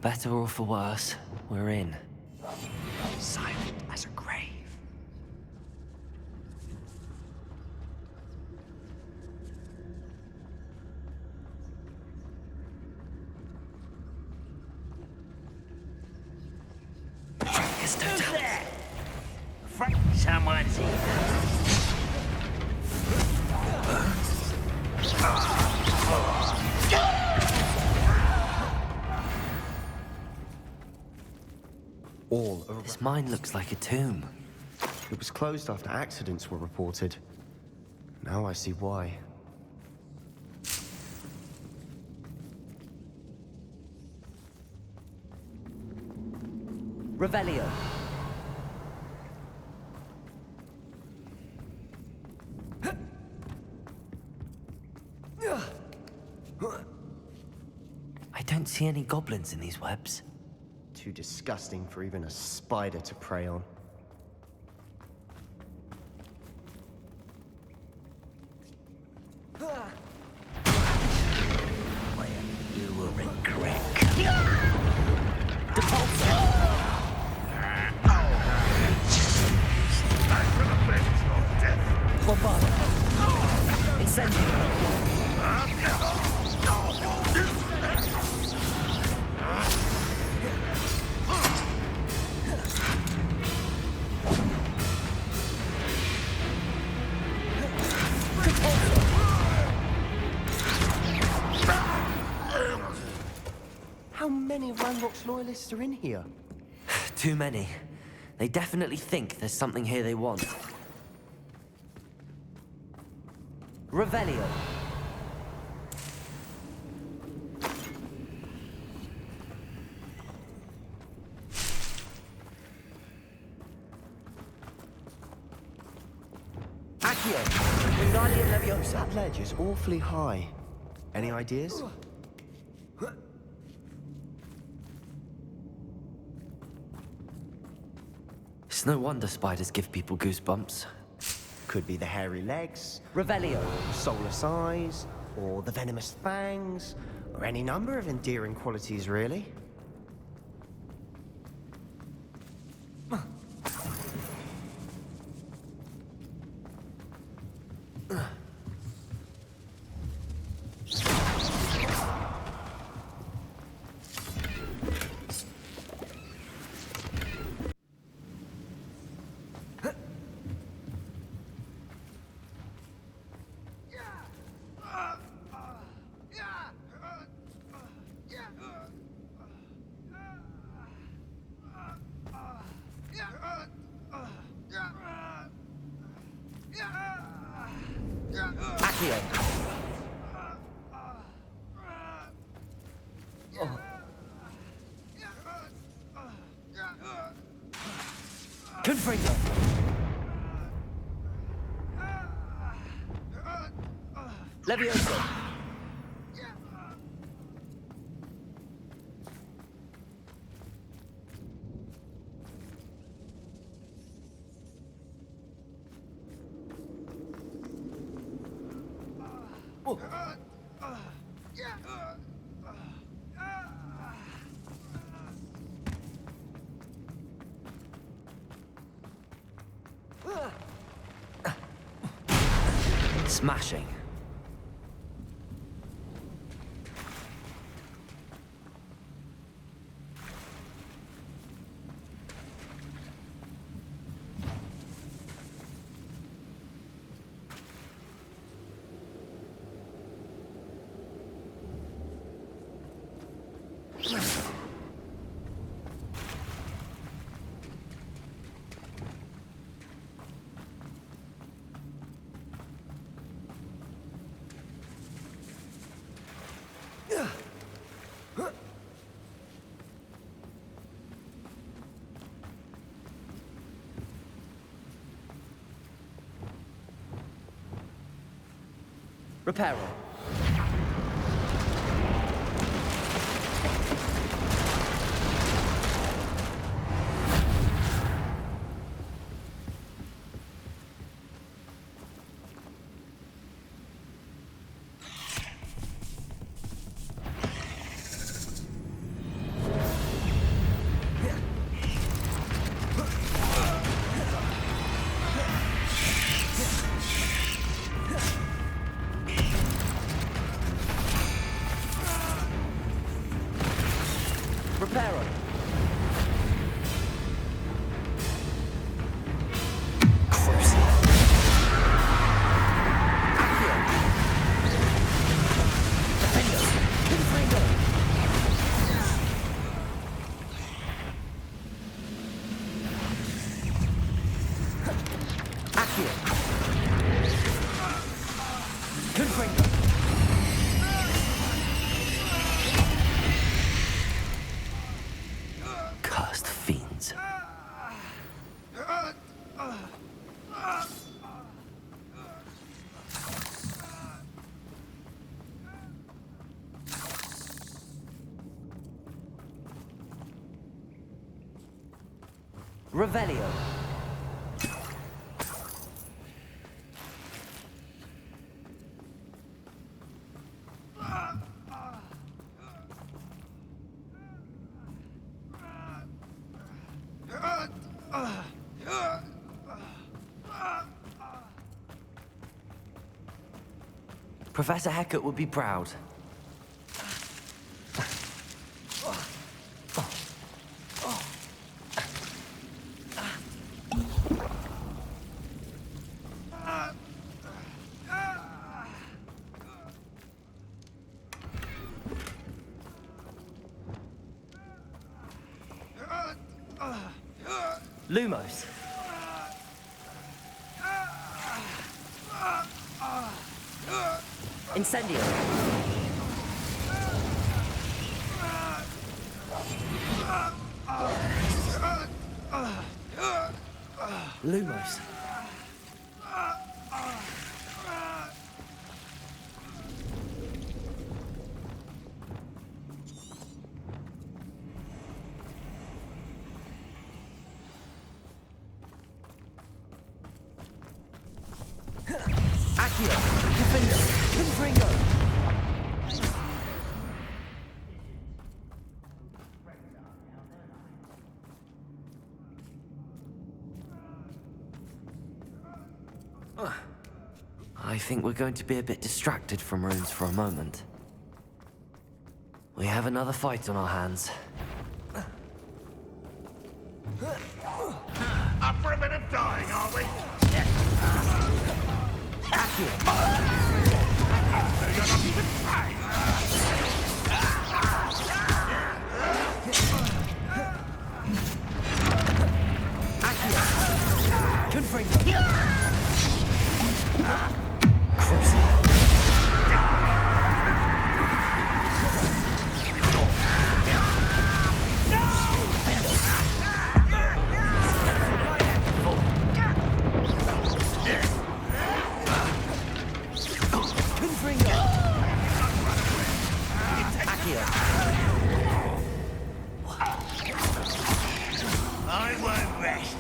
better or for worse, we're in. Silent as a grave. Who's there? Afraid someone's here. All around. This mine looks like a tomb. It was closed after accidents were reported. Now I see why. Revelio. I don't see any goblins in these webs. Too disgusting for even a spider to prey on. You will regret. Bombard. Incendio. How many of Ranrock's loyalists are in here? Too many. They definitely think there's something here they want. Revelio. Accio. Wingardium Leviosa. That ledge is awfully high. Any ideas? It's no wonder spiders give people goosebumps. Could be the hairy legs, Revelio. soulless eyes, or the venomous fangs, or any number of endearing qualities, really. Accio. Confringo. Leviosa. Smashing. Reparo. Preparo. Crucial. Accio. Defendo. Confringo. Accio. Confringo. Cursed fiends. Revelio. Professor Hecat would be proud. Lumos. Incendio. Lumos. Accio. Defendo. Confringo. I think we're going to be a bit distracted from runes for a moment. We have another fight on our hands. Up for a bit of dying, are we? Accio. You're not even trying. Accio. Confringo. Crucial. Confringo. Accio. I won't rest.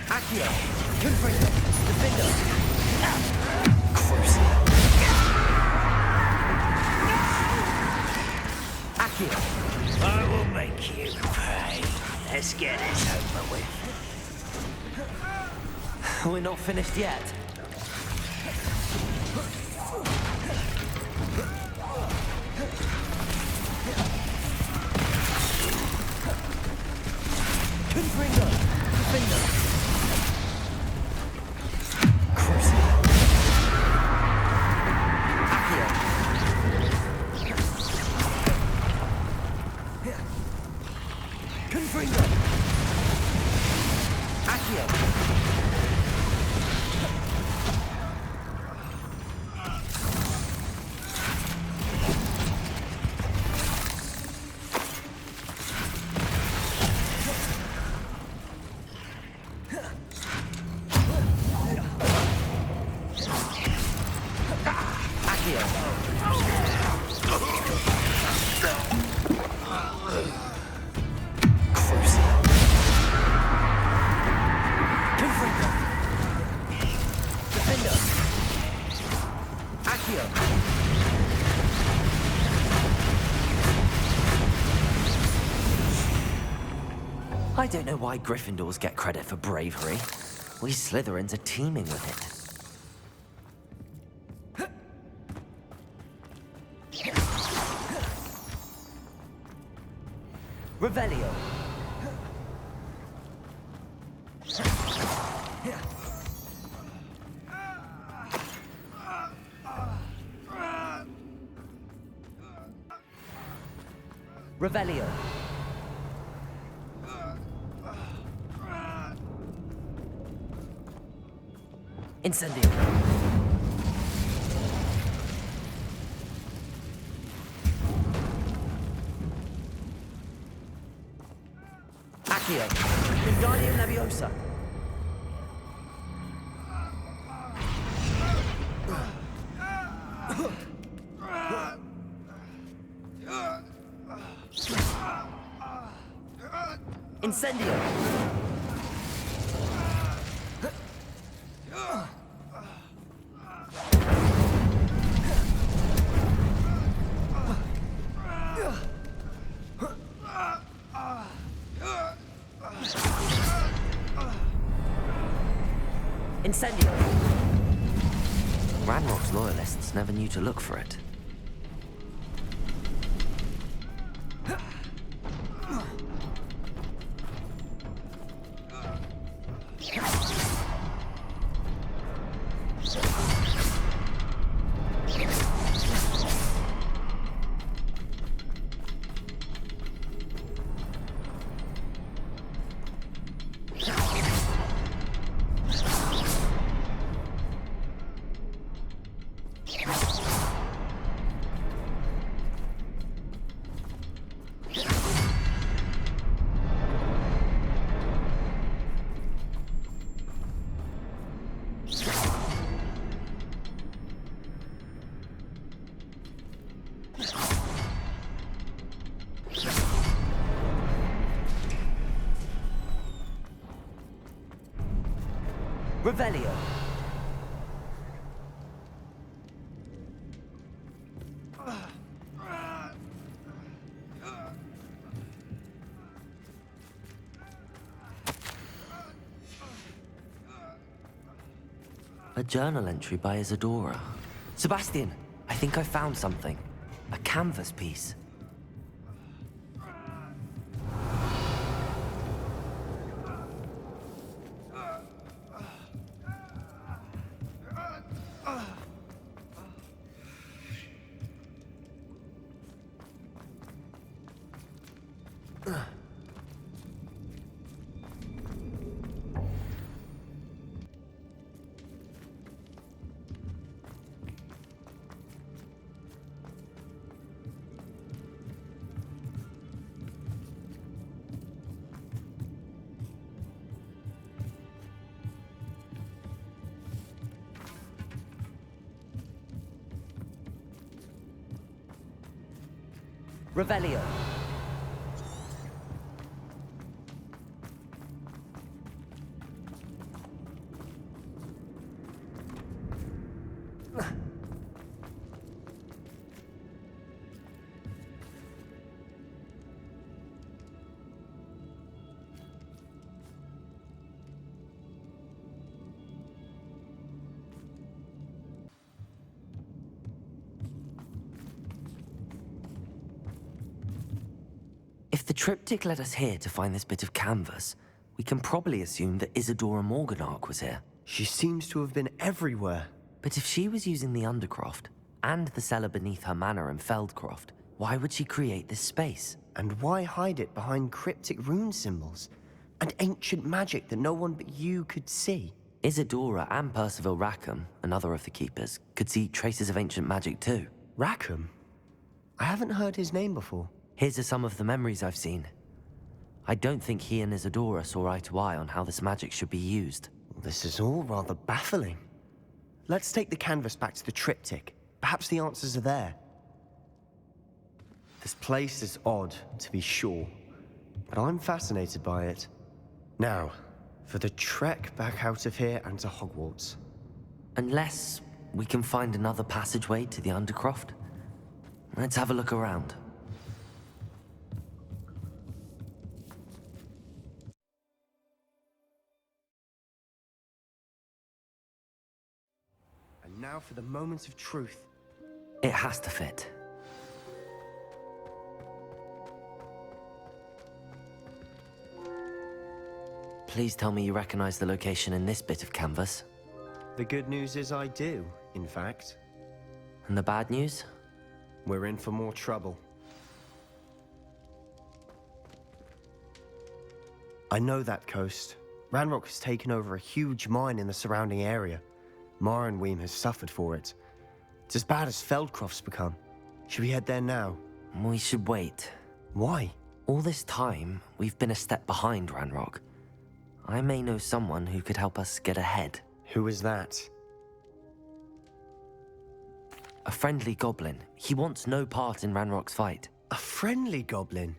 Accio. Confringo. Defendo. Crucial. Accio. I will make you pay. Let's get this over with. We're not finished yet. Confringo. Defendo. Crucial. Accio. Confringo. Accio. I don't know why Gryffindors get credit for bravery. We Slytherins are teeming with it. Revelio. Revelio. Incendio. Accio. Wingardium Leviosa. Incendio. Incendio. Ranrock's loyalists never knew to look for it. Revelio. A journal entry by Isadora. Sebastian, I think I found something. A canvas piece. Revelio. If the triptych led us here to find this bit of canvas, we can probably assume that Isadora Morganark was here. She seems to have been everywhere. But if she was using the Undercroft, and the cellar beneath her manor in Feldcroft, why would she create this space? And why hide it behind cryptic rune symbols? And ancient magic that no one but you could see? Isadora and Percival Rackham, another of the Keepers, could see traces of ancient magic too. Rackham? I haven't heard his name before. Here's are some of the memories I've seen. I don't think he and Isadora saw eye to eye on how this magic should be used. This is all rather baffling. Let's take the canvas back to the triptych. Perhaps the answers are there. This place is odd, to be sure, but I'm fascinated by it. Now, for the trek back out of here and to Hogwarts. Unless we can find another passageway to the Undercroft. Let's have a look around. And now for the moment of truth. It has to fit. Please tell me you recognize the location in this bit of canvas. The good news is I do, in fact. And the bad news? We're in for more trouble. I know that coast. Ranrock has taken over a huge mine in the surrounding area. Morrowind has suffered for it. It's as bad as Feldcroft's become. Should we head there now? We should wait. Why? All this time, we've been a step behind Ranrock. I may know someone who could help us get ahead. Who is that? A friendly goblin. He wants no part in Ranrock's fight. A friendly goblin?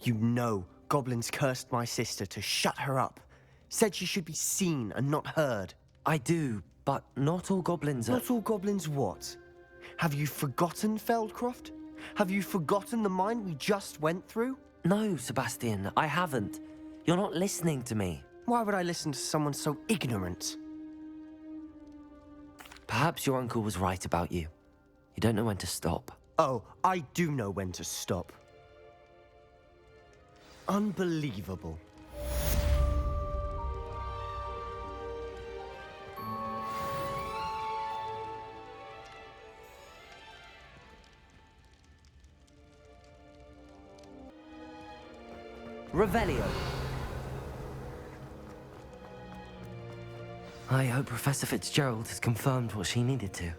You know, goblins cursed my sister to shut her up. Said she should be seen and not heard. I do, but not all goblins are... Not all goblins what? Have you forgotten Feldcroft? Have you forgotten the mine we just went through? No, Sebastian, I haven't. You're not listening to me. Why would I listen to someone so ignorant? Perhaps your uncle was right about you. You don't know when to stop. Oh, I do know when to stop. Unbelievable. Revelio. I hope Professor Fitzgerald has confirmed what she needed to.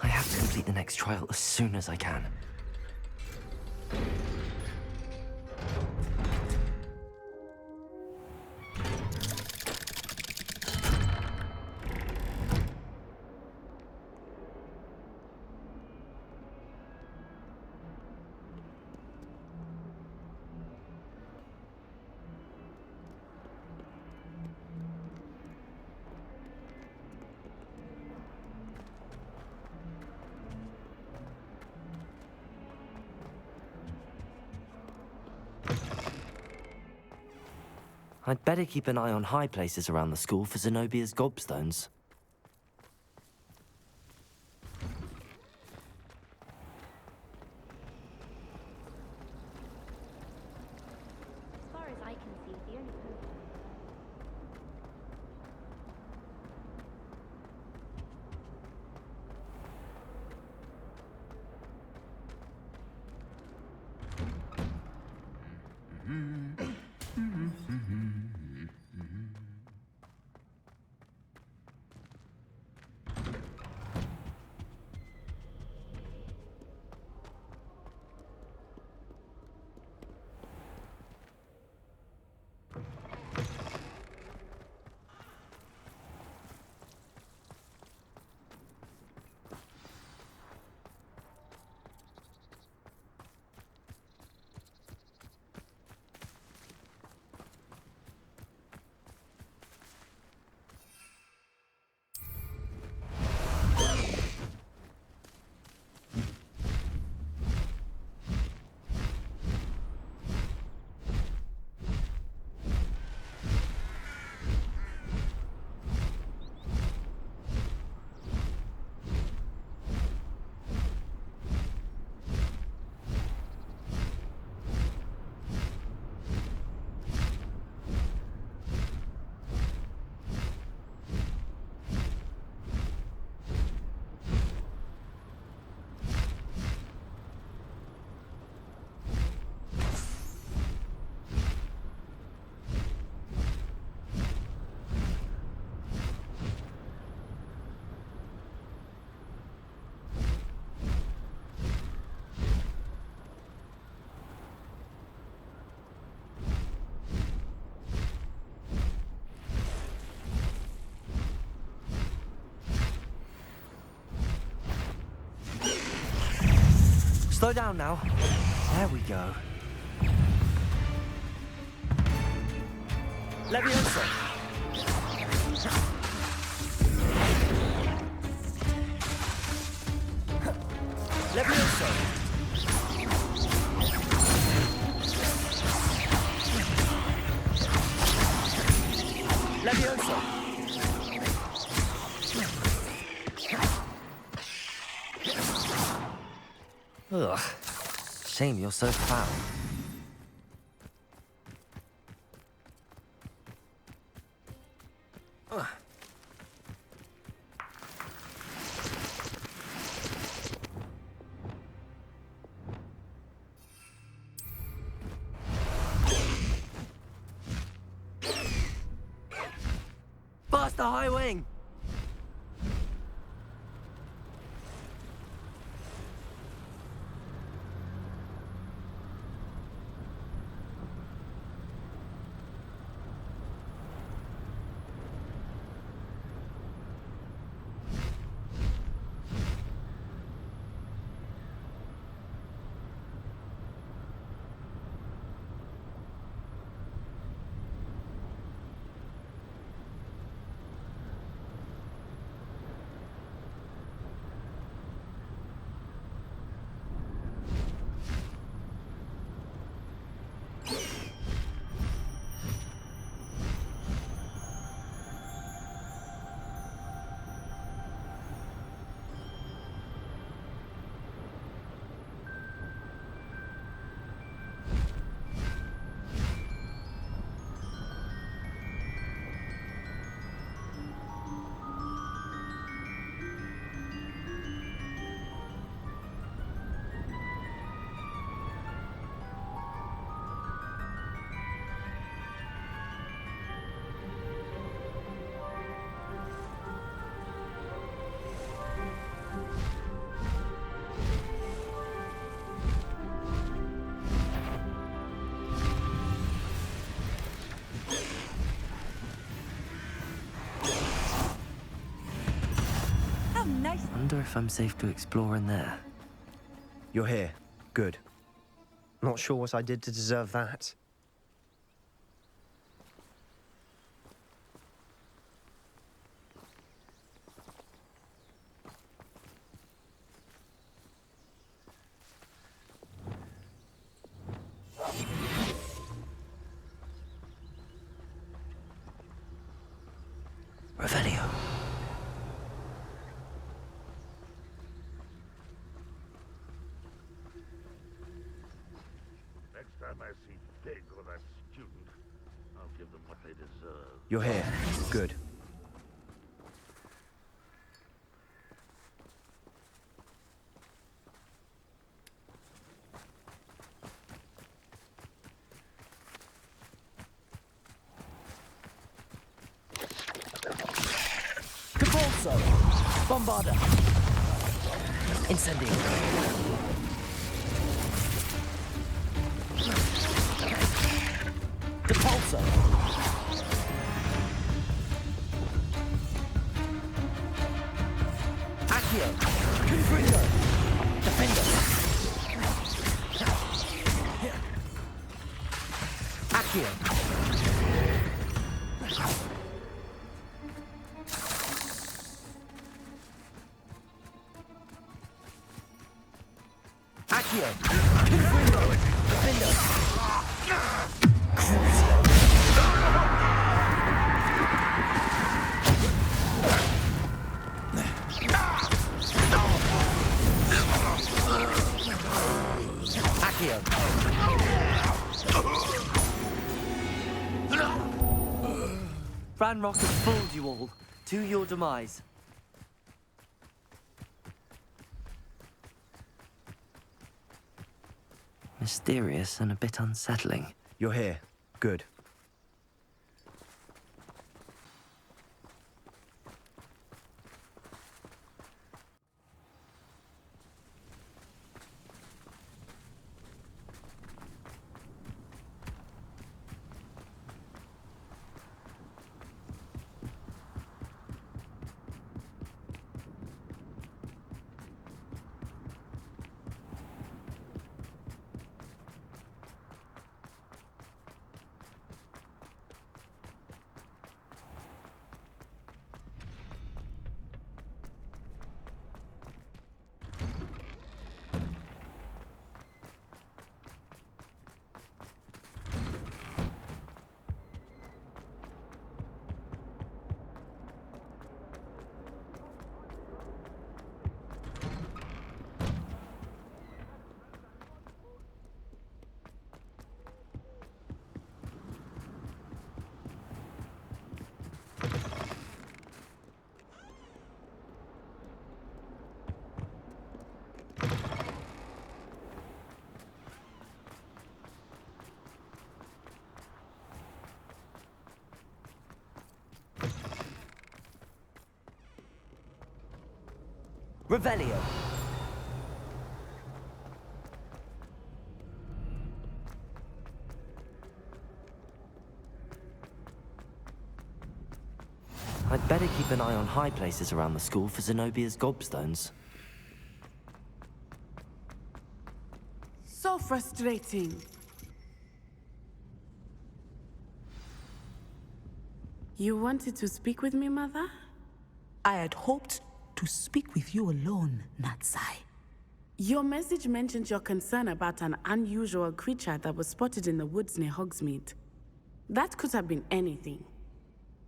I have to complete the next trial as soon as I can. I'd better keep an eye on high places around the school for Zenobia's gobstones. As far as I can see, the only person... Slow down now. There we go. Leviosa! Leviosa! Leviosa! Ugh. Shame you're so foul. the high wing! Wonder if I'm safe to explore in there. You're here. Good. Not sure what I did to deserve that. Revelio. Next time I see Pig or that student, I'll give them what they deserve. You're here. Good. Capolso! Bombarda! Incendio! Capolso! Accio! Confringo! Defender! Accio! Accio! Confringo! Defender! Accio! Ranrock has fooled you all, to your demise. Mysterious and a bit unsettling. You're here. Good. Revelio. I'd better keep an eye on high places around the school for Zenobia's gobstones. So frustrating. You wanted to speak with me, Mother? I had hoped to speak with you alone, Natsai. Your message mentioned your concern about an unusual creature that was spotted in the woods near Hogsmeade. That could have been anything.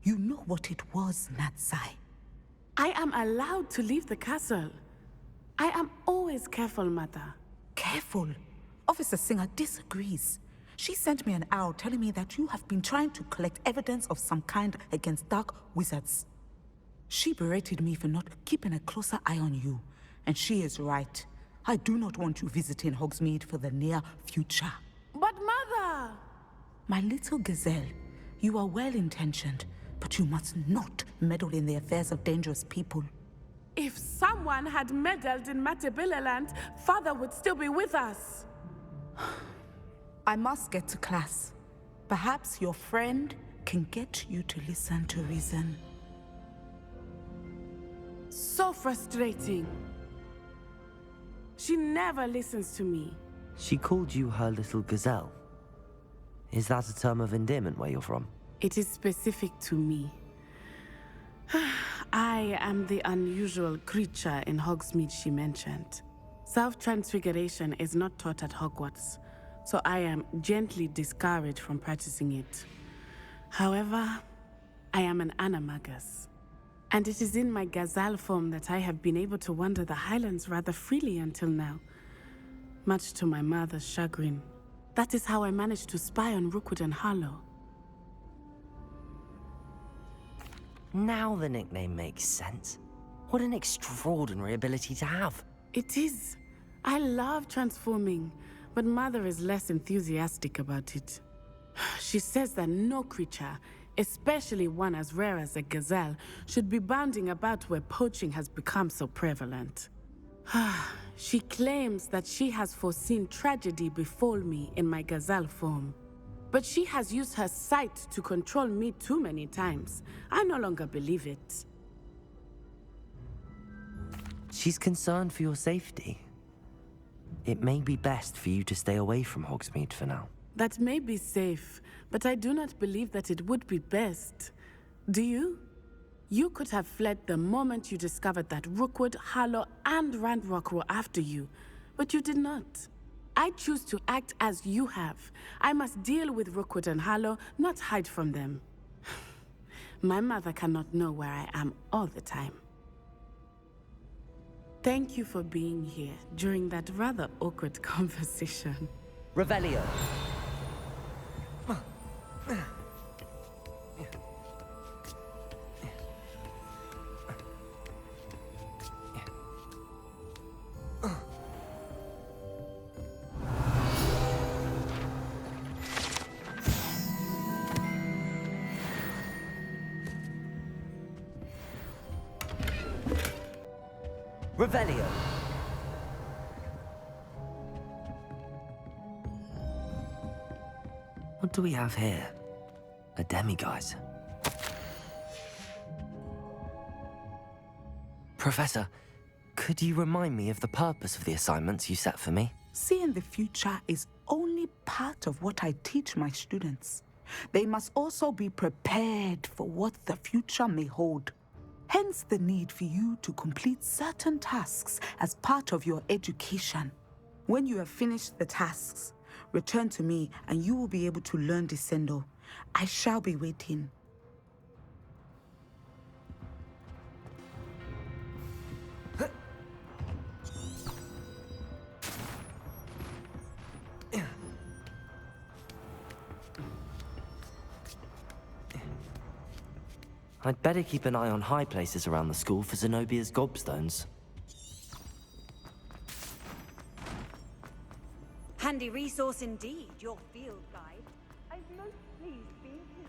You know what it was, Natsai. I am allowed to leave the castle. I am always careful, Mother. Careful. Officer Singer disagrees. She sent me an owl telling me that you have been trying to collect evidence of some kind against dark wizards. She berated me for not keeping a closer eye on you, and she is right. I do not want you visiting Hogsmeade for the near future. But Mother! My little gazelle, you are well-intentioned, but you must not meddle in the affairs of dangerous people. If someone had meddled in Matabeleland, Father would still be with us. I must get to class. Perhaps your friend can get you to listen to reason. So frustrating. She never listens to me. She called you her little gazelle. Is that a term of endearment where you're from? It is specific to me. I am the unusual creature in Hogsmeade she mentioned. Self-transfiguration is not taught at Hogwarts, so I am gently discouraged from practicing it. However, I am an animagus, and it is in my gazelle form that I have been able to wander the Highlands rather freely until now, much to my mother's chagrin. That is how I managed to spy on Rookwood and Harlow. Now the nickname makes sense. What an extraordinary ability to have. It is. I love transforming, but Mother is less enthusiastic about it. She says that no creature, especially one as rare as a gazelle, should be bounding about where poaching has become so prevalent. She claims that she has foreseen tragedy befall me in my gazelle form. But she has used her sight to control me too many times. I no longer believe it. She's concerned for your safety. It may be best for you to stay away from Hogsmeade for now. That may be safe, but I do not believe that it would be best. Do you? You could have fled the moment you discovered that Rookwood, Harlow, and Ranrock were after you, but you did not. I choose to act as you have. I must deal with Rookwood and Harlow, not hide from them. My mother cannot know where I am all the time. Thank you for being here during that rather awkward conversation. Revelio. Revelio. What do we have here? A demiguise. Professor, could you remind me of the purpose of the assignments you set for me? Seeing the future is only part of what I teach my students. They must also be prepared for what the future may hold. Hence the need for you to complete certain tasks as part of your education. When you have finished the tasks, return to me and you will be able to learn Descendo. I shall be waiting. I'd better keep an eye on high places around the school for Zenobia's gobstones. Handy resource indeed, your field guide. I'm most pleased being here.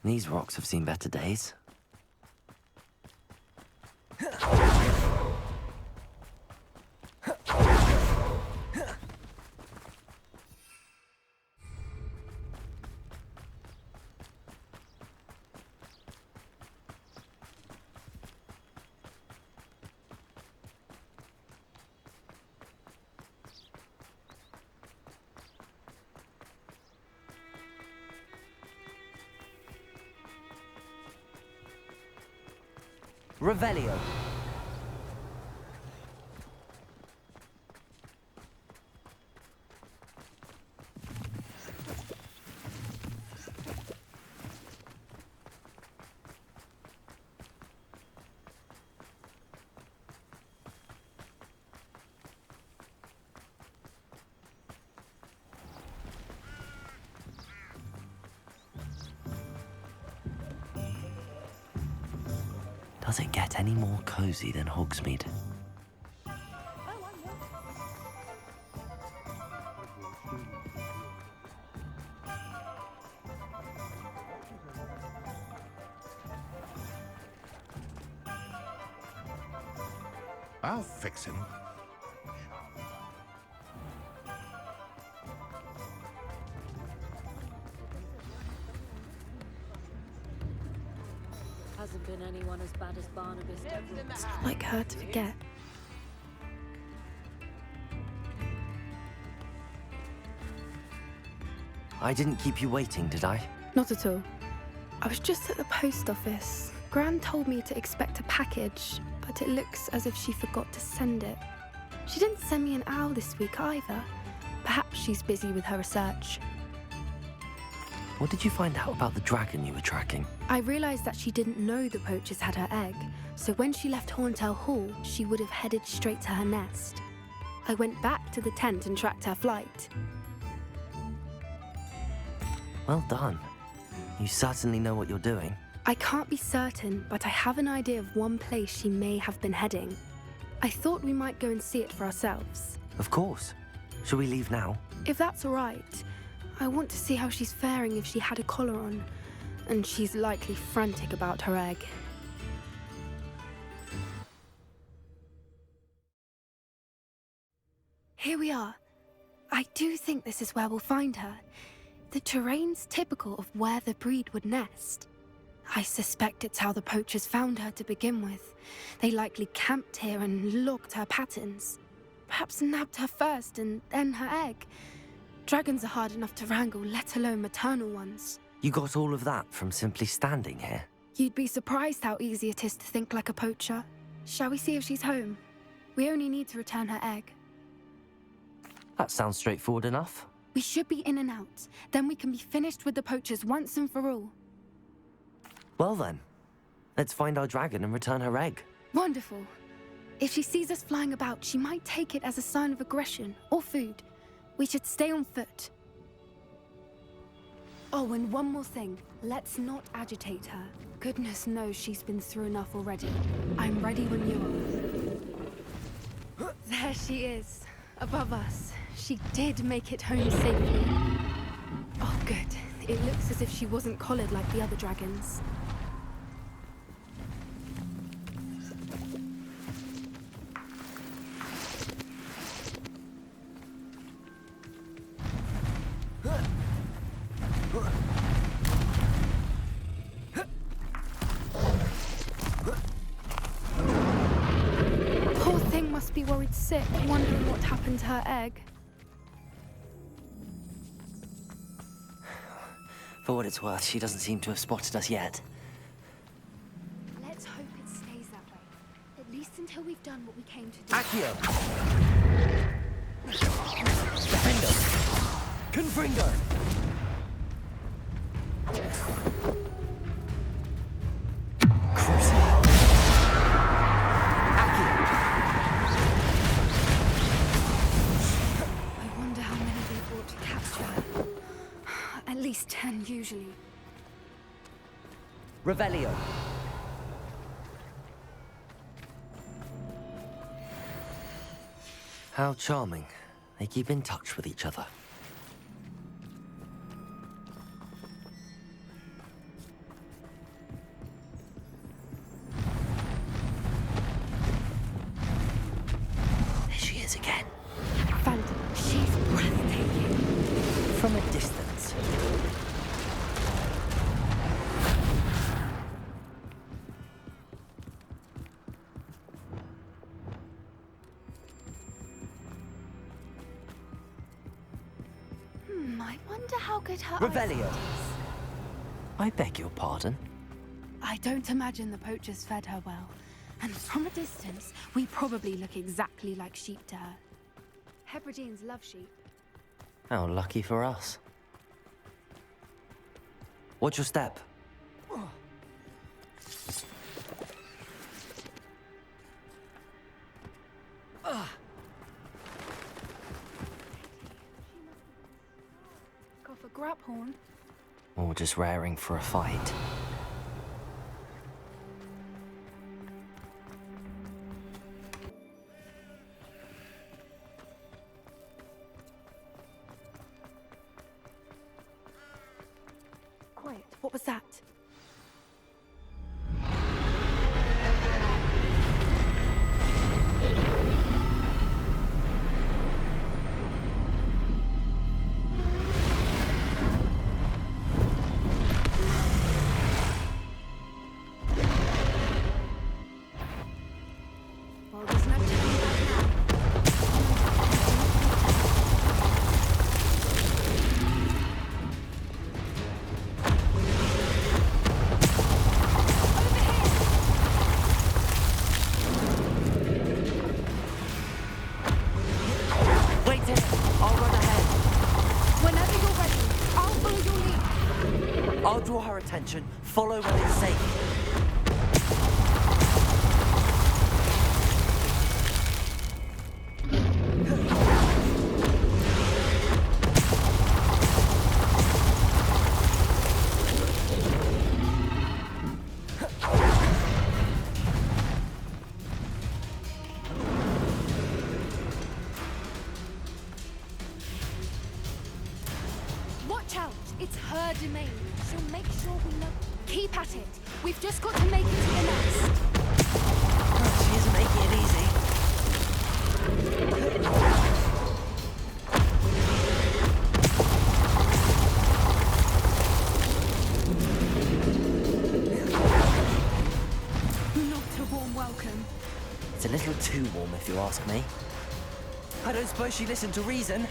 These rocks have seen better days. Revelio. Does it get any more cozy than Hogsmeade? I'll fix him. Hasn't been anyone as bad as Barnabas. It's not like her to forget. I didn't keep you waiting, did I? Not at all. I was just at the post office. Gran told me to expect a package, but it looks as if she forgot to send it. She didn't send me an owl this week either. Perhaps she's busy with her research. What did you find out about the dragon you were tracking? I realised that she didn't know the poachers had her egg, so when she left Horntail Hall, she would have headed straight to her nest. I went back to the tent and tracked her flight. Well done. You certainly know what you're doing. I can't be certain, but I have an idea of one place she may have been heading. I thought we might go and see it for ourselves. Of course. Shall we leave now? If that's all right. I want to see how she's faring if she had a collar on. And she's likely frantic about her egg. Here we are. I do think this is where we'll find her. The terrain's typical of where the breed would nest. I suspect it's how the poachers found her to begin with. They likely camped here and logged her patterns. Perhaps nabbed her first and then her egg. Dragons are hard enough to wrangle, let alone maternal ones. You got all of that from simply standing here? You'd be surprised how easy it is to think like a poacher. Shall we see if she's home? We only need to return her egg. That sounds straightforward enough. We should be in and out. Then we can be finished with the poachers once and for all. Well then, let's find our dragon and return her egg. Wonderful. If she sees us flying about, she might take it as a sign of aggression or food. We should stay on foot. Oh, and one more thing. Let's not agitate her. Goodness knows she's been through enough already. I'm ready when you are. There she is, above us. She did make it home safely. Oh, good. It looks as if she wasn't collared like the other dragons. Poor thing must be worried sick, wondering what happened to her egg. For what it's worth, she doesn't seem to have spotted us yet. Let's hope it stays that way. At least until we've done what we came to do. Accio! Defender! Confringo! Crucible! I wonder how many they brought to capture. At least 10 usually. Revelio! How charming. They keep in touch with each other. Look at her Revelio. eyes. I beg your pardon? I don't imagine the poachers fed her well. And from a distance, we probably look exactly like sheep to her. Hebrideans love sheep. How lucky for us. Watch your step. Off a grub-horn. Or just raring for a fight. Quiet. What was that? Well, there's no turning back now. Wait here! I'll run ahead. Whenever you're ready, I'll follow your lead. I'll draw her attention. Follow when it's safe. Watch out! It's her domain. She'll make sure we know. Keep at it. We've just got to make it to the nest. She isn't making it easy. Not a warm welcome. It's a little too warm, if you ask me. I don't suppose she listened to reason.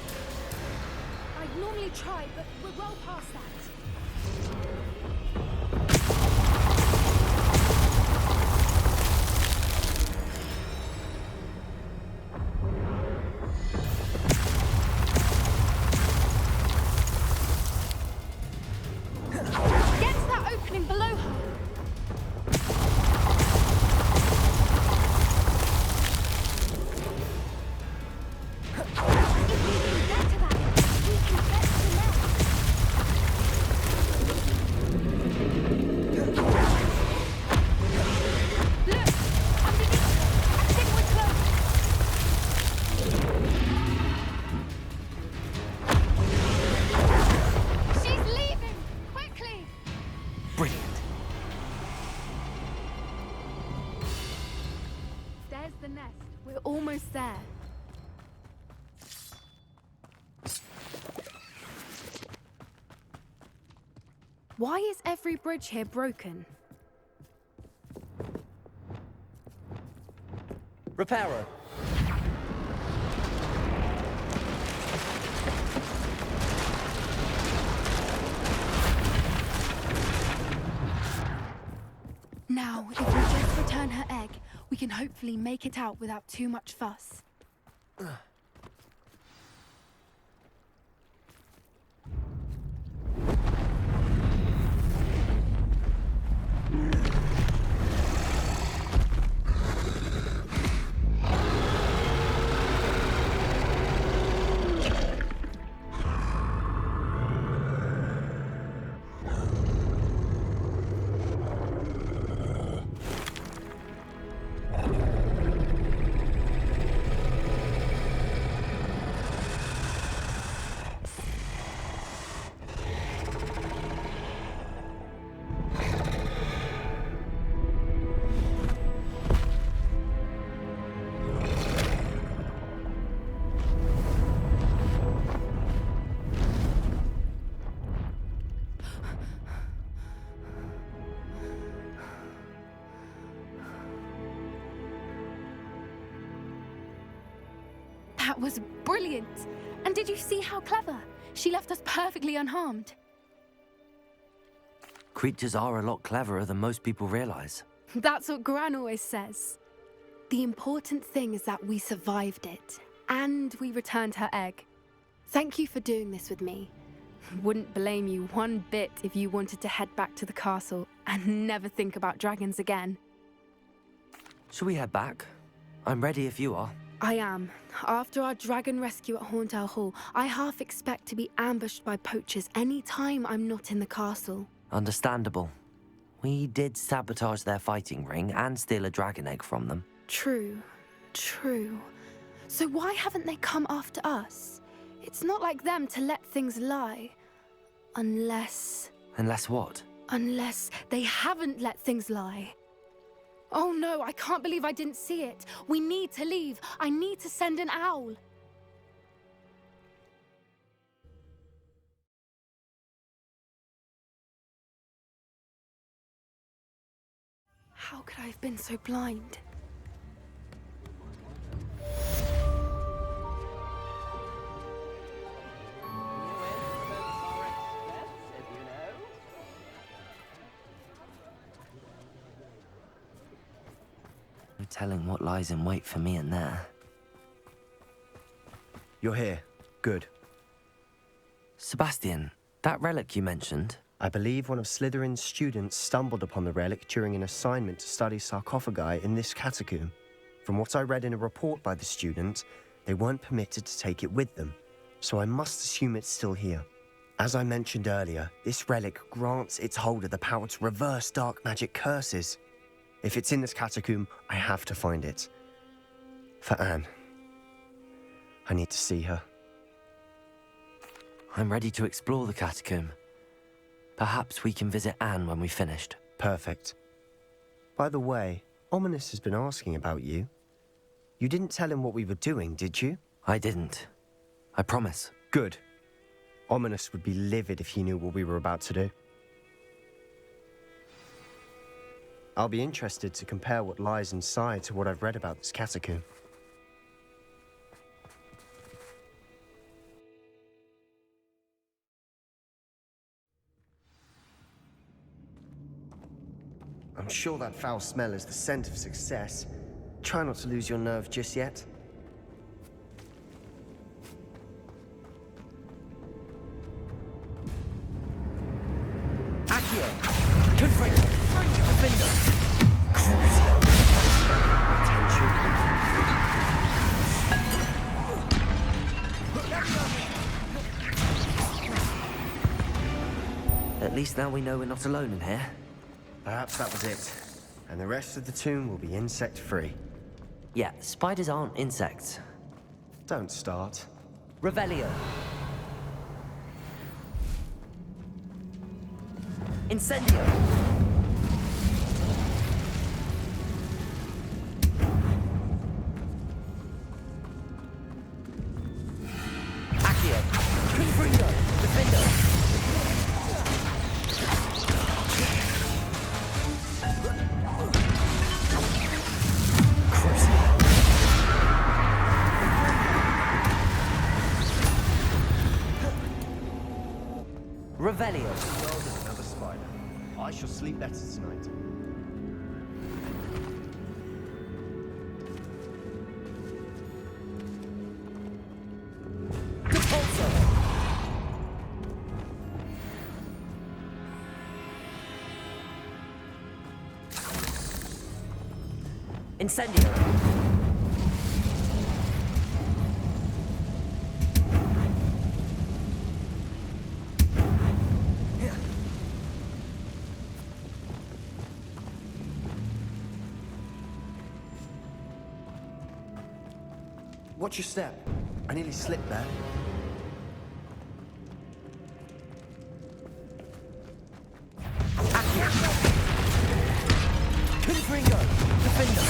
I'd normally try, but we're well past that. Get to that opening below her. If we can get to that, we can get to the nest. Look! Underneath her! I think we're close. She's leaving! Quickly! Brilliant. There's the nest. We're almost there. Why is every bridge here broken? Reparo. Now, if we just return her egg, we can hopefully make it out without too much fuss. That was brilliant! And did you see how clever? She left us perfectly unharmed. Creatures are a lot cleverer than most people realize. That's what Gran always says. The important thing is that we survived it, and we returned her egg. Thank you for doing this with me. Wouldn't blame you one bit if you wanted to head back to the castle and never think about dragons again. Shall we head back? I'm ready if you are. I am. After our dragon rescue at Hauntel Hall, I half expect to be ambushed by poachers any time I'm not in the castle. Understandable. We did sabotage their fighting ring and steal a dragon egg from them. True. So why haven't they come after us? It's not like them to let things lie. Unless what? Unless they haven't let things lie. Oh no, I can't believe I didn't see it. We need to leave. I need to send an owl. How could I have been so blind? No telling what lies in wait for me in there. You're here. Good. Sebastian, that relic you mentioned, I believe one of Slytherin's students stumbled upon the relic during an assignment to study sarcophagi in this catacomb. From what I read in a report by the student, they weren't permitted to take it with them, so I must assume it's still here. As I mentioned earlier, this relic grants its holder the power to reverse dark magic curses. If it's in this catacomb, I have to find it. For Anne. I need to see her. I'm ready to explore the catacomb. Perhaps we can visit Anne when we've finished. Perfect. By the way, Ominous has been asking about you. You didn't tell him what we were doing, did you? I didn't. I promise. Good. Ominous would be livid if he knew what we were about to do. I'll be interested to compare what lies inside to what I've read about this catacomb. I'm sure that foul smell is the scent of success. Try not to lose your nerve just yet. Accio! Confront! Defender! At least now we know we're not alone in here. Perhaps that was it. And the rest of the tomb will be insect-free. Yeah, spiders aren't insects. Don't start. Revelio. Incendio. Accio. Confringo. Defendo. Revelio. Another spider. I shall sleep better tonight. Repulso. Incendio. Watch your step. I nearly slipped there. Confringo. Defender.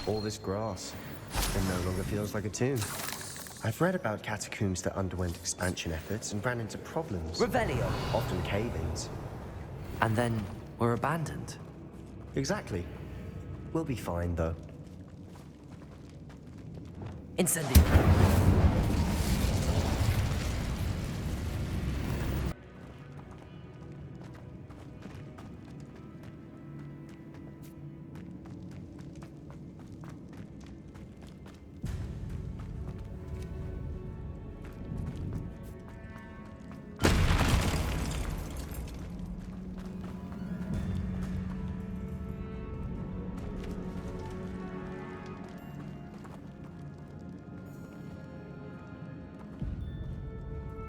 All this grass. It no longer feels like a tomb. I've read about catacombs that underwent expansion efforts and ran into problems. Revelio. Often cave-ins. And then were abandoned. Exactly. We'll be fine, though. Incendio.